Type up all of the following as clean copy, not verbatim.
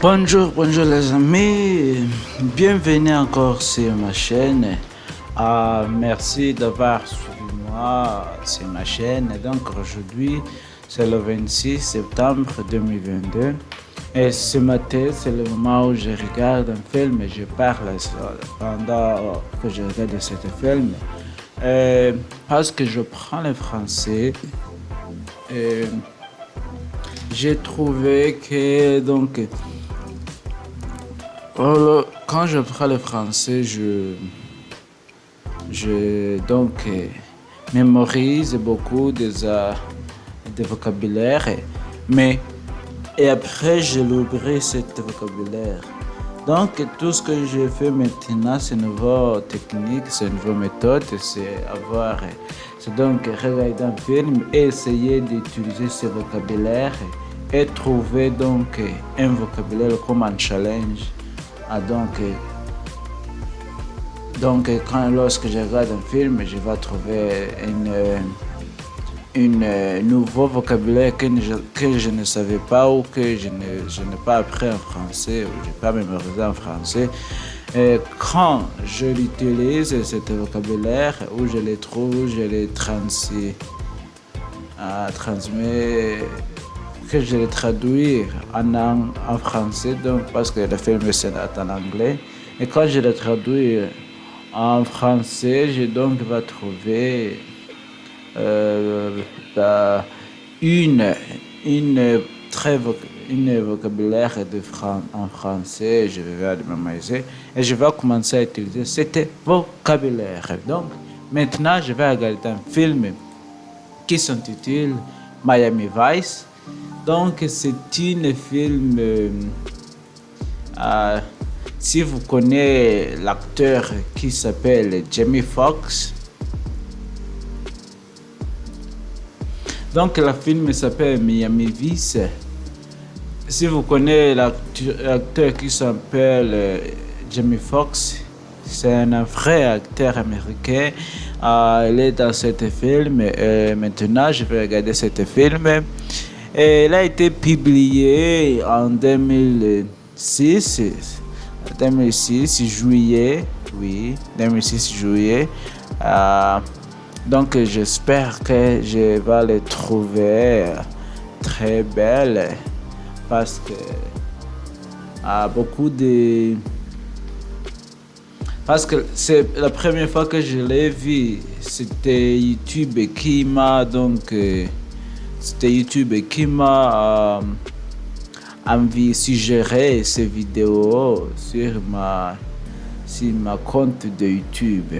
Bonjour les amis, bienvenue encore sur ma chaîne. Merci d'avoir suivi moi sur ma chaîne. Donc aujourd'hui, c'est le 26 septembre 2022. Et ce matin, c'est le moment où je regarde un film et je parle pendant que je regarde ce film. Parce que je prends le français. Et j'ai trouvé que quand je prends le français, je mémorise beaucoup de vocabulaire, et après je l'oublie cet vocabulaire. Donc tout ce que je fais maintenant, c'est une nouvelle technique, c'est une nouvelle méthode, c'est donc regarder un film et essayer d'utiliser ce vocabulaire et trouver donc un vocabulaire comme un challenge. Lorsque je regarde un film, je vais trouver un nouveau vocabulaire que je ne savais pas ou que je n'ai pas appris en français ou je n'ai pas mémorisé en français. Et quand je l'utilise, cet vocabulaire, où je le trouve, je le transmets, que je le traduis en français, donc parce que le film c'est en anglais. Et quand je le traduis en français, je donc vais trouver une vocabulaire en français. Je vais le mémoriser et je vais commencer à utiliser cet vocabulaire. Donc maintenant, je vais regarder un film qui s'intitule Miami Vice. Donc c'est un film, si vous connaissez l'acteur qui s'appelle Jamie Foxx. Donc le film s'appelle Miami Vice. Si vous connaissez l'acteur qui s'appelle Jamie Foxx, c'est un vrai acteur américain. Il est dans ce film. Maintenant, je vais regarder ce film. Et il a été publié en 2006 juillet. Oui, 2006 juillet. Donc j'espère que je vais le trouver très belle parce que parce que c'est la première fois que je l'ai vu. C'était YouTube qui m'a envie suggéré ces vidéos sur ma compte de YouTube.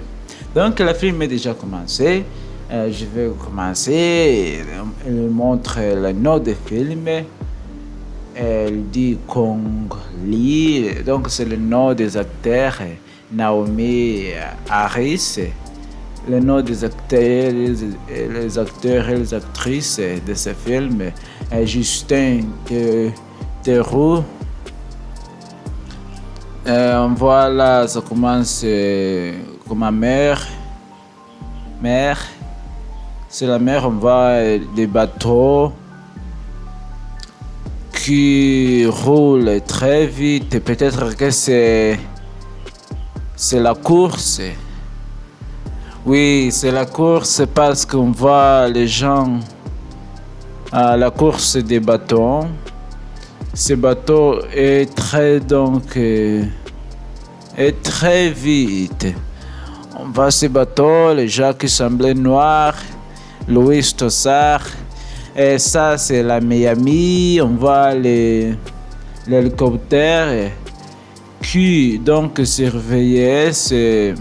Donc le film est déjà commencé. Je vais commencer. Elle montre le nom du film. Elle dit Kong Lee. Donc c'est le nom des acteurs. Naomi Harris. Le nom des acteurs, les acteurs et les actrices de ce film. Justin Theroux. Voilà, ça commence comme ma mère. C'est la mer, on voit des bateaux qui roulent très vite. Peut-être que c'est la course. Oui, c'est la course parce qu'on voit les gens à la course des bateaux. Ce bateau est très vite. On voit ce bateau, les gens qui semblaient noirs, Louis Tossard. Et ça, c'est la Miami. On voit l'hélicoptère qui donc surveillait ces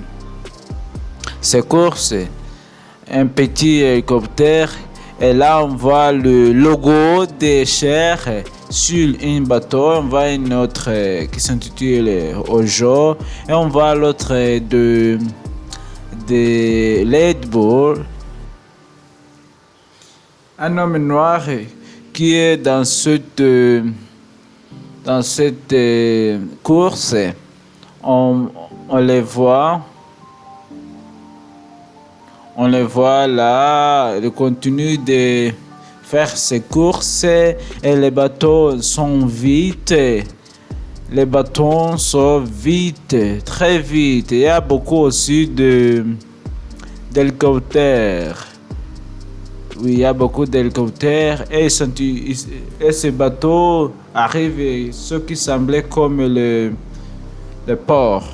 courses. Un petit hélicoptère. Et là, on voit le logo des Cher sur un bateau. On voit une autre qui s'intitule Ojo. Et on voit l'autre de Red Bull. Un homme noir qui est dans cette course. On les voit. On le voit là, il continue de faire ses courses et les bateaux sont vite les bâtons sont vite, très vite. Il y a beaucoup aussi d'hélicoptères. Oui, il y a beaucoup d'hélicoptères et ces bateaux arrivent ce qui semblait comme le port.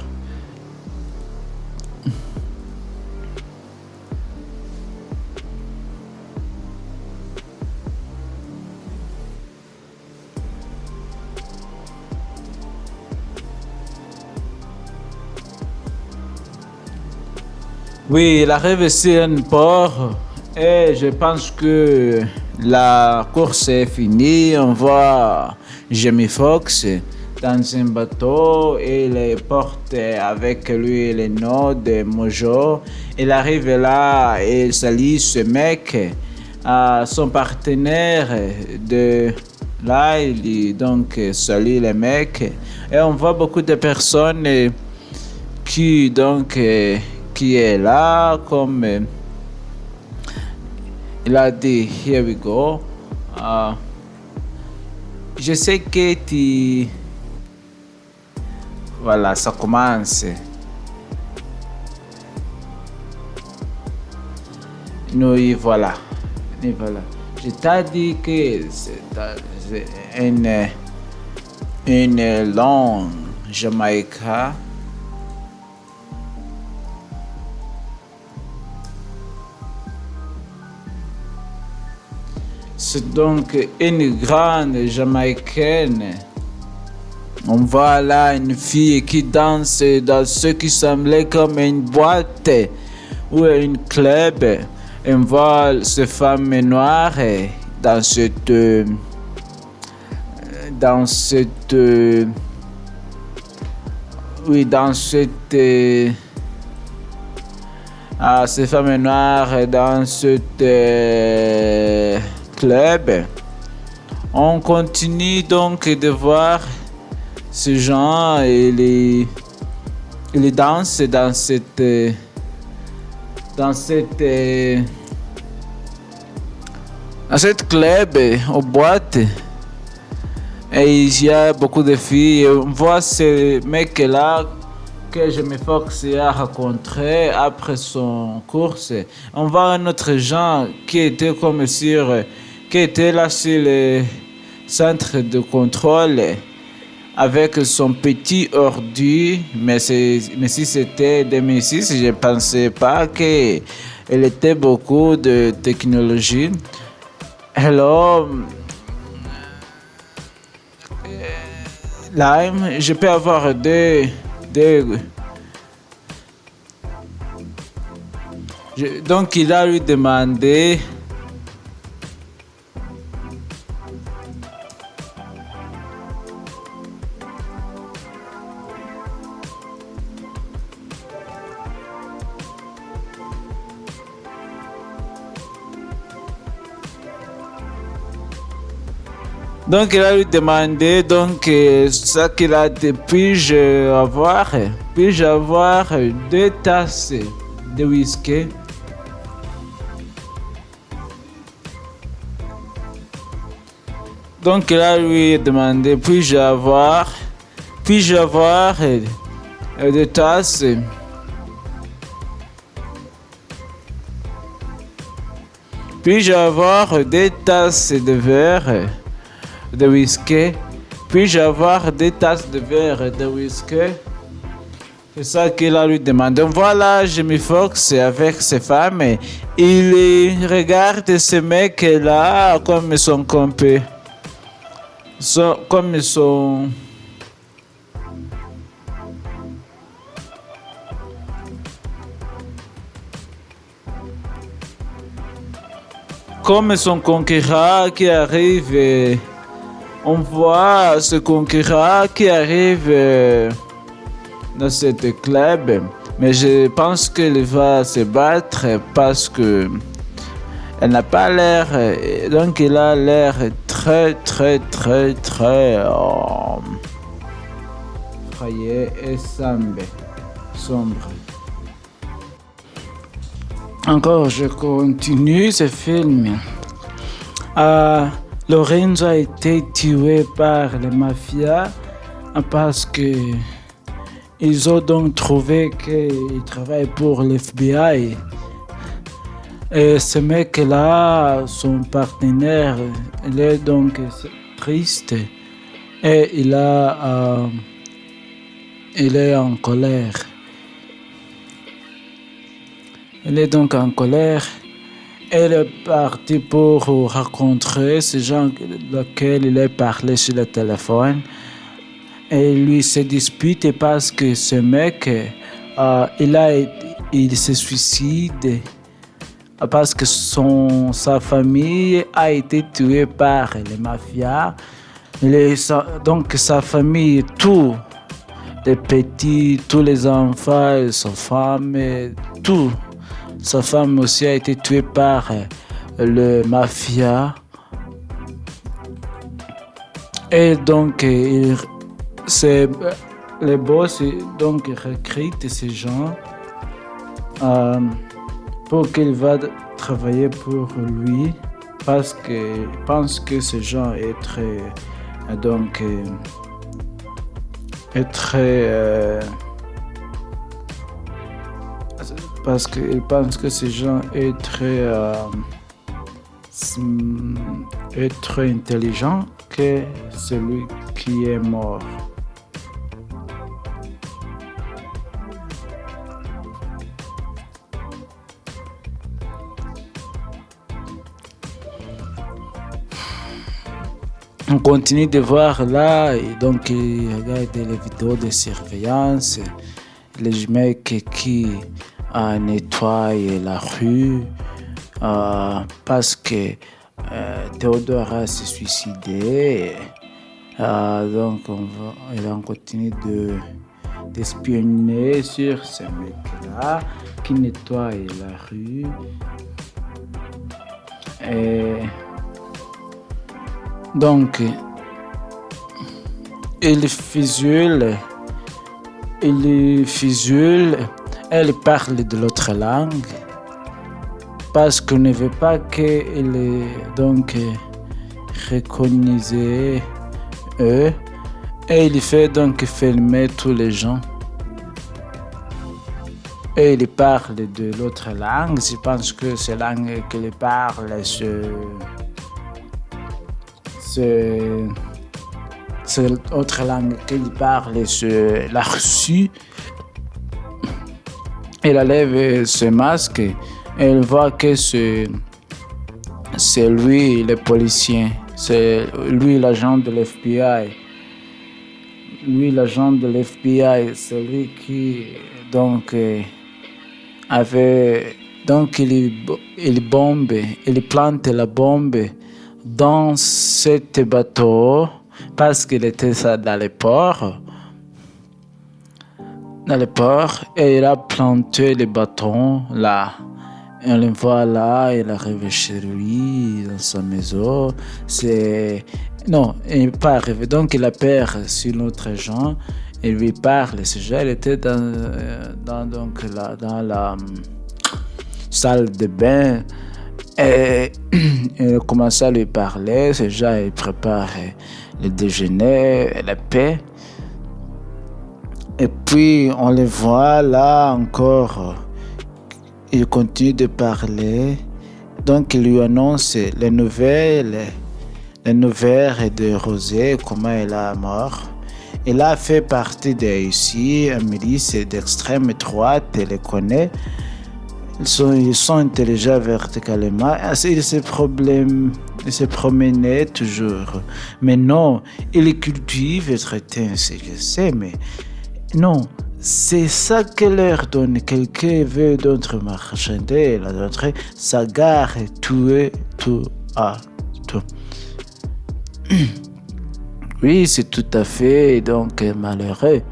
Oui, il arrive ici à un port et je pense que la course est finie. On voit Jamie Foxx dans un bateau et il porte avec lui les noms de Mojo. Il arrive là et salue ce mec, son partenaire de là, il donc salue les mecs et on voit beaucoup de personnes qui donc qui est là comme il a dit here we go. Je sais que tu voilà, ça commence. Nous y voilà. Et voilà. Je t'ai dit que c'est une langue jamaïcaine. C'est donc une grande jamaïcaine. On voit là une fille qui danse dans ce qui semblait comme une boîte ou un club. On voit ces femmes noires dans cette ces femmes noires dans cette club. On continue donc de voir ces gens et les dansent dans cette club aux boîtes et il y a beaucoup de filles. On voit ce mec là que Jamie Foxx a rencontré après son course. On voit un autre gens qui était qui était là sur le centre de contrôle avec son petit ordi, mais si c'était 2006, je ne pensais pas qu'il était beaucoup de technologie. Hello, Lime, je peux avoir donc il a lui demandé donc il a lui demandé ça qu'il a dit, puis-je avoir 2 tasses de whisky. Donc il a lui demandé puis-je avoir 2 tasses puis-je avoir 2 tasses de verre de whisky. Puis-je avoir 2 tasses de verre de whisky? C'est ça qu'il a lui demandé. Voilà Jamie Foxx avec ses femmes. Il regarde ce mec-là comme son compé. Comme son concurrent qui arrive. On voit ce concurrent qui arrive dans cette club, mais je pense qu'il va se battre parce que elle n'a pas l'air, donc il a l'air très frayé et sombre. Encore, je continue ce film. Lorenzo a été tué par les mafias parce que ils ont donc trouvé qu'il travaille pour l'FBI. Et ce mec-là, son partenaire, il est donc triste et il est en colère. Il est donc en colère. Il est parti pour rencontrer ces gens auxquels il est parlé sur le téléphone. Et lui se dispute parce que ce mec, il se suicide parce que sa famille a été tuée par les mafias. Donc sa famille, tous les petits, tous les enfants, sa femme, tout. Sa femme aussi a été tuée par le mafia. Et donc, les boss donc recrutent ces gens pour qu'ils vont travailler pour lui parce qu'ils pensent que ces gens est très parce qu'ils pensent que ces gens est très intelligent que celui qui est mort. On continue de voir là, et donc il regarde les vidéos de surveillance, les mecs qui nettoient la rue parce que Théodora s'est suicidé. Donc on continue d'espionner sur ces mecs-là qui nettoient la rue. Et donc, il fusule, elle parle de l'autre langue parce qu'on ne veut pas qu'il donc reconnaisse eux et il fait donc filmer tous les gens. Et il parle de l'autre langue, je pense que c'est la langue qu'il parle, c'est l'autre langue qu'il parle, c'est la Russie. Il enlève ce masque et il voit que c'est lui le policier, c'est lui l'agent de l'FBI. Lui l'agent de l'FBI, c'est lui qui donc il plante la bombe dans ce bateau parce qu'il était dans le port. Et il a planté le bâton là. Et on le voit là, il arrive chez lui, dans sa maison. Non, il n'est pas arrivé. Donc il appelle sur notre agent. Il lui parle. Ce jour, il était dans la salle de bain. Et il commence à lui parler. Ce jour, il prépare le déjeuner, la paix. Et puis, on le voit là encore. Il continue de parler. Donc, il lui annonce les nouvelles de Rosé, comment elle est morte. Il a fait partie de ici, une milice d'extrême droite, elle les connaît. Ils sont intelligents verticalement. Il se promenait toujours. Mais non, il cultive et traite, je sais, mais non, c'est ça que leur donne. Quelqu'un veut d'autres marchandises, l'autre s'agare et tuer tout à tout. Oui, c'est tout à fait donc malheureux.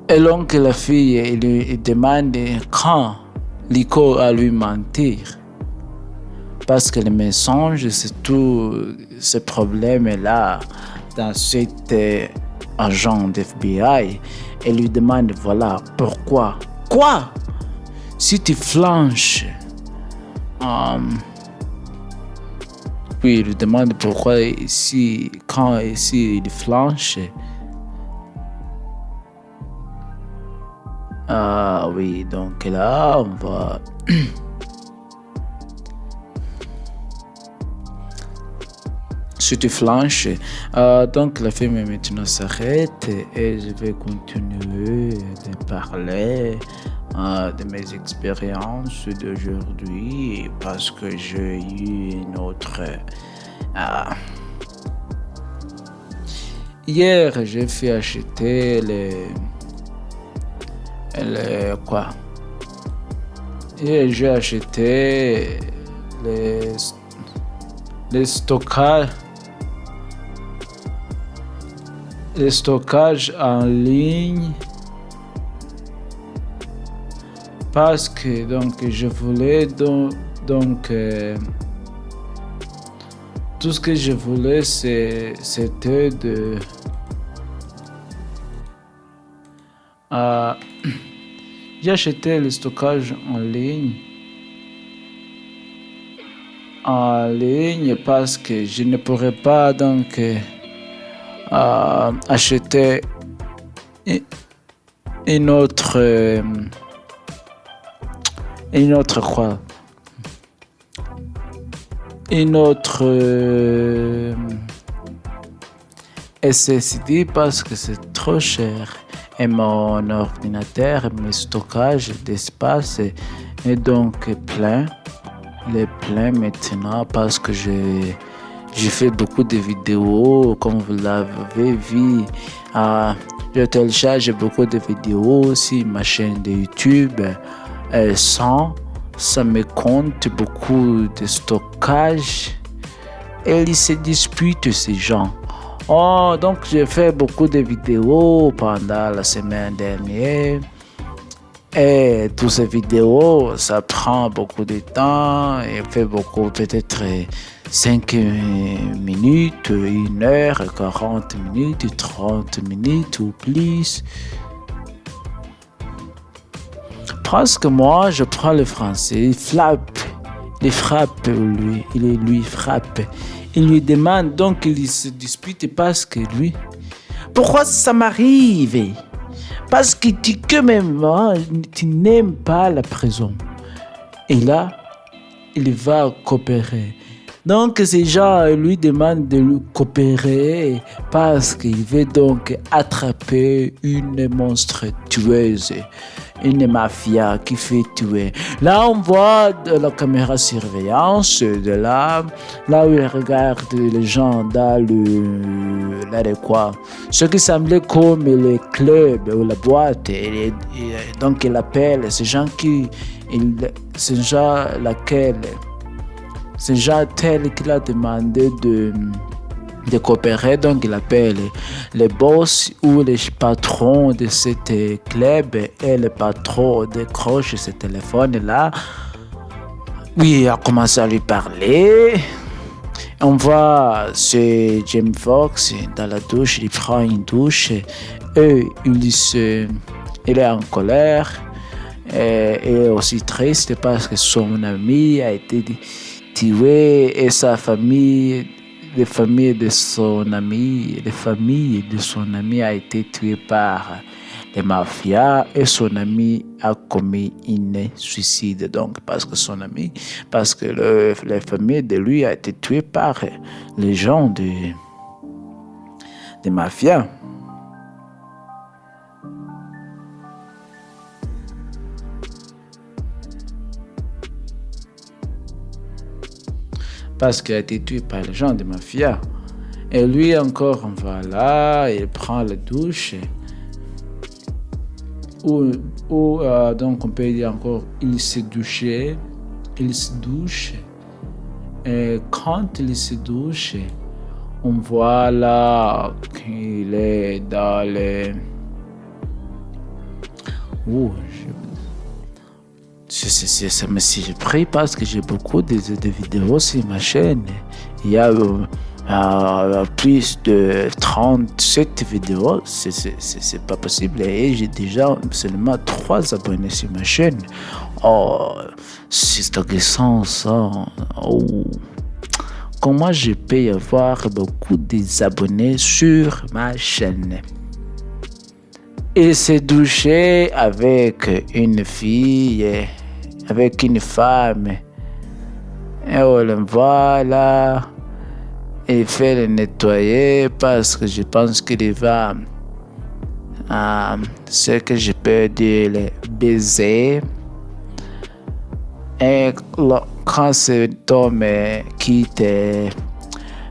Et donc la fille, il lui demande quand Lico a lui mentir. Parce que le mensonge, c'est tout ce problème-là dans cet agent d'FBI. Elle lui demande, voilà, pourquoi? Quoi? Si tu flanches Oui, il lui demande pourquoi ici, quand ici il flanche. Ah oui, donc là, on va... Si tu flanches, donc la film maintenant s'arrête et je vais continuer de parler de mes expériences d'aujourd'hui parce que j'ai eu une autre... euh, hier, j'ai fait acheter quoi? Hier, j'ai acheté les stockages. Le stockage en ligne parce que donc je voulais donc tout ce que je voulais c'était de j'ai acheté le stockage en ligne parce que je ne pourrais pas donc acheter une autre quoi, une autre SSD parce que c'est trop cher et mon ordinateur, mes stockages d'espace est donc plein. Il est plein maintenant parce que j'ai fait beaucoup de vidéos, comme vous l'avez vu. Je télécharge beaucoup de vidéos sur ma chaîne de YouTube. Ça me compte beaucoup de stockage. Et ils se disputent, ces gens. Donc j'ai fait beaucoup de vidéos pendant la semaine dernière. Et toutes ces vidéos, ça prend beaucoup de temps. Et fait beaucoup, peut-être 5 minutes, 1 heure, 40 minutes, 30 minutes ou plus. Parce que moi, je prends le français, il frappe, lui frappe. Il lui demande, donc il se dispute parce que lui, pourquoi ça m'arrive? Parce que tu n'aimes pas la prison. Et là, il va coopérer. Donc ces gens lui demandent de lui coopérer parce qu'il veut donc attraper une monstre tueuse, une mafia qui fait tuer. Là, on voit de la caméra surveillance de là où il regarde les gens dans ce qui semblait comme le club ou la boîte. Donc il appelle ces gens c'est gens tel qu'il a demandé de coopérer, donc il appelle les boss ou les patrons de ce club et le patron décroche ce téléphone-là. Oui, il a commencé à lui parler. On voit ce Jamie Foxx dans la douche, il prend une douche et il est en colère et aussi triste parce que son ami a été tué et sa famille, les familles de son ami a été tuées par les mafias et son ami a commis un suicide. Donc parce que la famille de lui a été tuée par les gens des mafias. Parce qu'il a été tué par les gens de mafia. Et lui encore, voilà, il prend la douche. Donc on peut dire encore, il se douche. Et quand il se douche, on voit là qu'il est dans les... Ça me surpris parce que j'ai beaucoup de vidéos sur ma chaîne. Il y a plus de 37 vidéos. C'est pas possible. Et j'ai déjà seulement 3 abonnés sur ma chaîne. C'est agressant ça. comment je peux avoir beaucoup d'abonnés sur ma chaîne. Il s'est douché avec une fille, avec une femme. Et on le voit là. Il fait le nettoyer parce que je pense qu'il va, ce que je peux dire, le baiser. Et quand cet homme quitte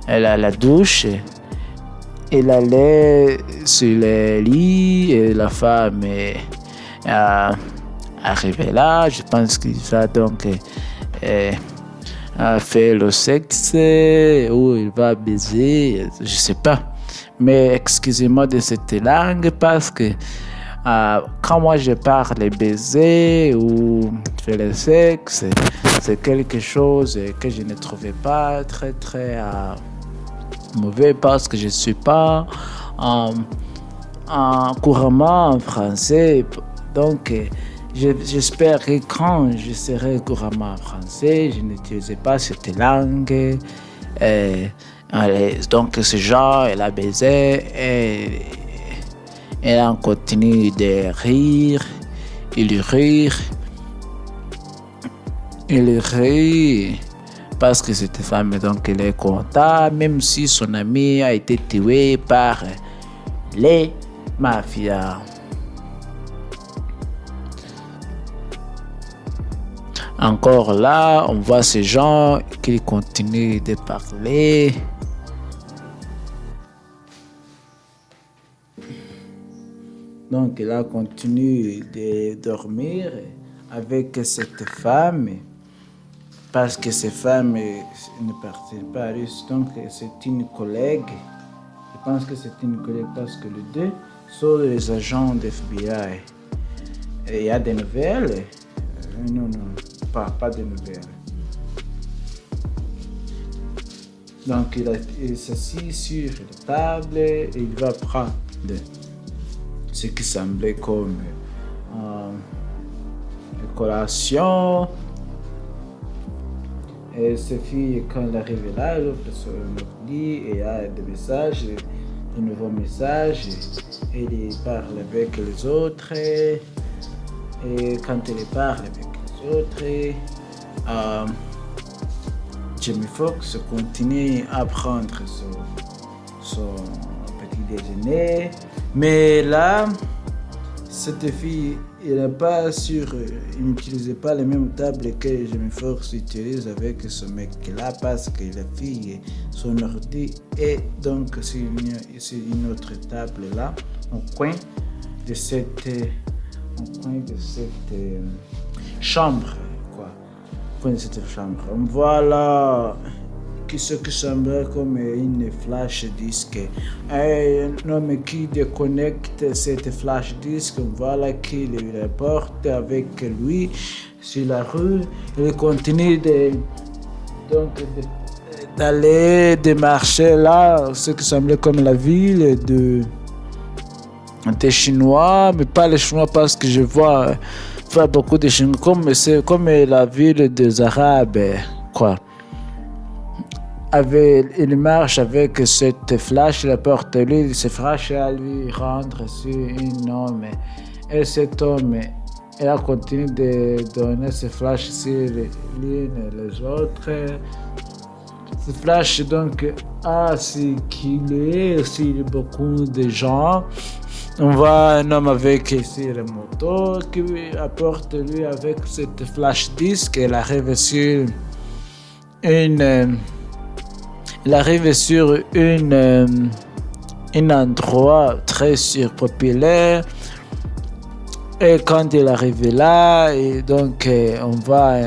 la douche, il allait sur le lit et la femme est arrivée là. Je pense qu'il va donc faire le sexe ou il va baiser, je sais pas. Mais excusez-moi de cette langue parce que quand moi je parle baiser ou faire le sexe, c'est quelque chose que je ne trouvais pas très mauvais parce que je ne suis pas couramment en français. Donc, j'espère que quand je serai couramment en français, je n'utiliserai pas cette langue. Donc, ce genre, elle a baisé et elle en continue de rire. Il rit parce que cette femme, donc, elle est contente, même si son ami a été tué par les mafias. Encore là, on voit ces gens qui continuent de parler. Donc, il a continué de dormir avec cette femme parce que cette femme ne partait pas russe. Donc, c'est une collègue. Je pense que c'est une collègue parce que les deux sont les agents de FBI. Et il y a des nouvelles? Non, pas de nouvelles. Donc, il s'assit sur la table et il va prendre ce qui semblait comme une collation. Et cette fille, quand elle arrive là, elle ouvre son ordi et il y a des messages, de nouveaux messages. Elle parle avec les autres. Et quand elle parle avec les autres, Jamie Foxx continue à prendre son petit déjeuner. Mais là, cette fille, il n'utilisait pas les mêmes tables que Jamie Foxx utilise avec ce mec-là parce que la fille, son ordi est donc sur une autre table là, au coin de cette chambre, quoi. Au coin de cette chambre. On voit là ce qui semble comme une flash disque. Un homme qui déconnecte cette flash disque, voilà qu'il le porte avec lui sur la rue. Il continue d'aller de marcher là, ce qui semblait comme la ville des Chinois, mais pas les Chinois parce que je vois beaucoup de Chinois, c'est comme la ville des Arabes, quoi. Il marche avec cette flash, il porte lui, ce flash à lui rendre sur un homme. Et cet homme, il a continué de donner ce flash sur l'une et les autres. Ce flash donc a circulé sur beaucoup de gens. On voit un homme avec sur la moto qui apporte lui avec cette flash disque. Il arrive sur un endroit très surpopulaire. Et quand il arrive là, et donc on voit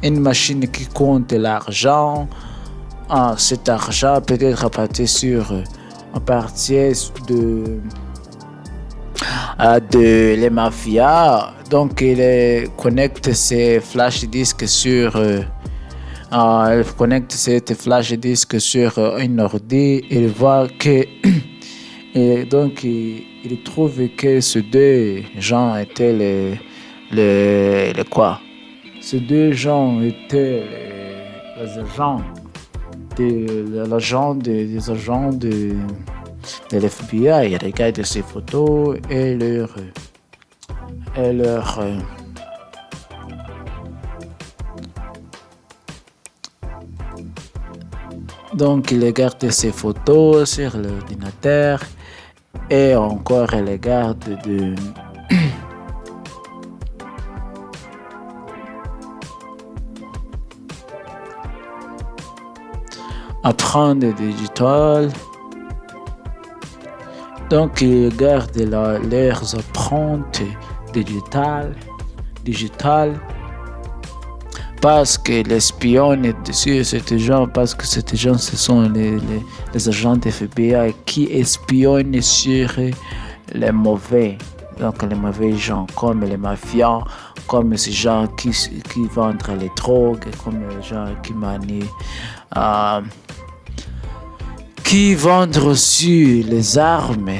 une machine qui compte l'argent. Cet argent peut être réparti sur en partie de les mafias. Donc il connecte ses flash disques sur il connecte cette flash disque sur un ordi. Il voit que et donc il trouve que ces deux gens étaient les quoi? Ces deux gens étaient les agents des agents de l'FBI. Regarde ces photos et leur donc il regarde ces photos sur l'ordinateur et encore il regarde de apprendre digital. Donc ils regardent leurs empreintes digitales parce que l'espionne sur ces gens, parce que ces gens ce sont les agents de FBI qui espionnent sur les mauvais, donc les mauvais gens comme les mafias, comme ces gens qui vendent les drogues, comme les gens qui manient qui vendent aussi les armes.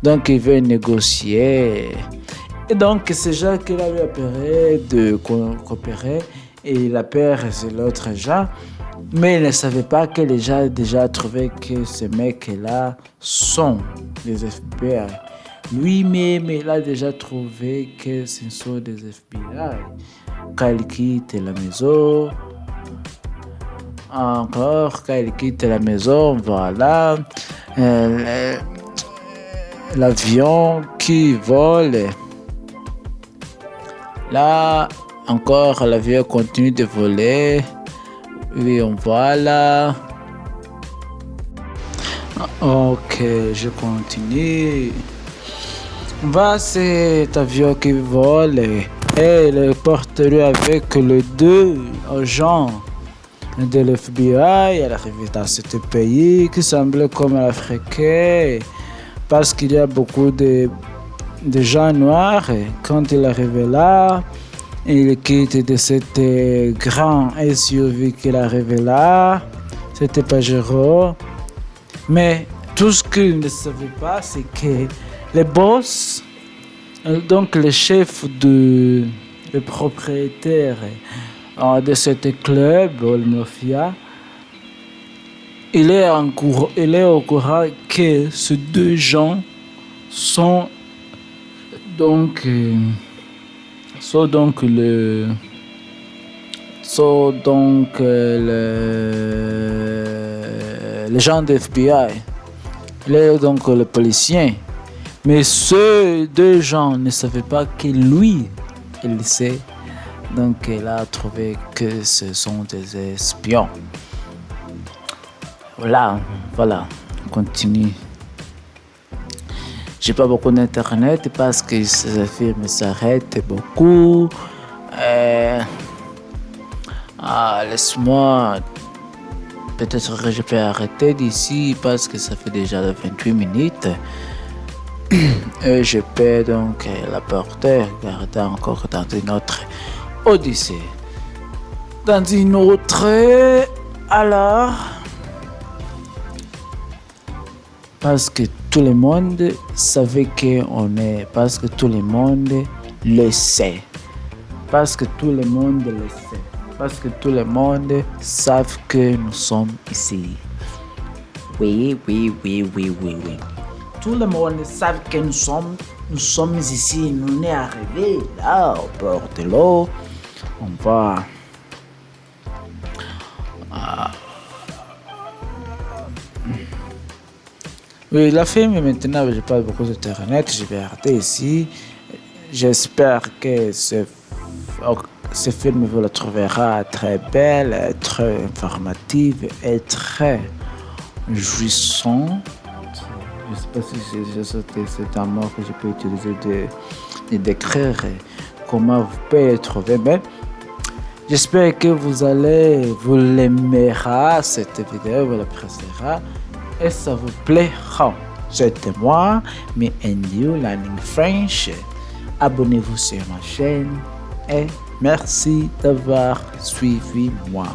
Donc ils veulent négocier. Et donc c'est gens qui l'avaient appelé de coopérer et il a peur c'est l'autre gens. Mais il ne savait pas que les gens déjà trouvé que ces mecs-là sont des FBI. Lui-même, il a déjà trouvé que ce sont des FBI. Quand il quitte la maison, encore quand il quitte la maison, voilà, l'avion qui vole. Là, encore l'avion continue de voler. Oui, on voit là. Ok, je continue. On voit cet avion qui vole et le porte-lui avec les deux agents de l'FBI. Elle arrive dans ce pays qui semble comme l'Afrique parce qu'il y a beaucoup de gens noirs. Quand il arrive là, il quitte de cette grand SUV qu'il arrive là. C'était Pajero. Mais tout ce qu'il ne savait pas, c'est que les boss, donc le chef le propriétaire de ce club, le mafia, il est au courant que ces deux gens sont donc les gens de FBI. Il est donc le policier. Mais ces deux gens ne savaient pas que lui, il le sait. Donc il a trouvé que ce sont des espions. Voilà, on continue. J'ai pas beaucoup d'internet parce que ces films s'arrêtent beaucoup. Laisse-moi, peut-être que je peux arrêter d'ici parce que ça fait déjà 28 minutes. Et je peux donc la porter, regarder encore dans une autre odyssée. Dans une autre, alors, parce que tout le monde savait qu'on est, parce que tout le monde le sait, parce que tout le monde le sait, parce que tout le monde savent que nous sommes ici. Oui. Tout le monde sait que nous sommes ici. Nous sommes arrivés là au bord de l'eau. On va oui, la film maintenant, je parle beaucoup d'internet. Je vais arrêter ici. J'espère que ce film vous le trouvera très belle, très informative et très jouissant. Je ne sais pas si c'est un mot que je peux utiliser de décrire comment vous pouvez le trouver, mais j'espère que vous l'aimerez cette vidéo, vous l'apprécierez et ça vous plaira. C'était moi, Me and You Learning French. Abonnez-vous sur ma chaîne et merci d'avoir suivi moi.